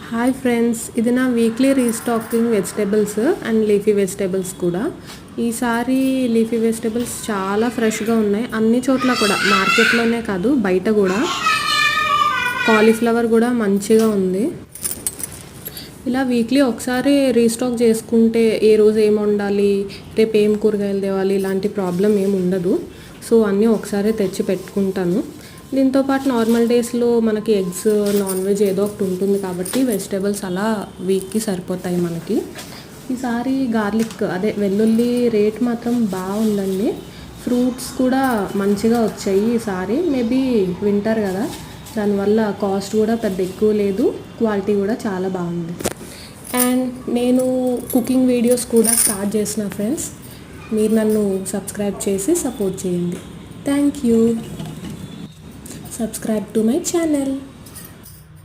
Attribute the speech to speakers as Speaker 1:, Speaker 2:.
Speaker 1: Hi friends, ఇది నా weekly restocking vegetables and leafy vegetables కూడా. ఈసారి లీఫీ వెజిటేబుల్స్ చాలా ఫ్రెష్గా ఉన్నాయి. అన్ని చోట్ల కూడా, మార్కెట్లోనే కాదు బయట కూడా. కాలీఫ్లవర్ కూడా మంచిగా ఉంది. ఇలా వీక్లీ ఒకసారి రీస్టాక్ చేసుకుంటే ఏ రోజు ఏం వండాలి, రేపు ఏం కూరగాయలు తేవాలి, ఇలాంటి ప్రాబ్లం ఏమి ఉండదు. సో అన్నీ ఒకసారి తెచ్చి పెట్టుకుంటాను. దీంతోపాటు నార్మల్ డేస్లో మనకి ఎగ్స్, నాన్ వెజ్ ఏదో ఒకటి ఉంటుంది కాబట్టి వెజిటేబుల్స్ అలా వీక్కి సరిపోతాయి మనకి. ఈసారి గార్లిక్ అదే వెల్లుల్లి రేట్ మాత్రం బాగుందండి. ఫ్రూట్స్ కూడా మంచిగా వచ్చాయి ఈసారి. మేబీ వింటర్ కదా, దానివల్ల కాస్ట్ కూడా పెద్ద ఎక్కువ లేదు, క్వాలిటీ కూడా చాలా బాగుంది. అండ్ నేను కుకింగ్ వీడియోస్ కూడా స్టార్ట్ చేసిన ఫ్రెండ్స్. మీరు నన్ను సబ్స్క్రైబ్ చేసి సపోర్ట్ చేయండి. Thank you. Subscribe to my channel.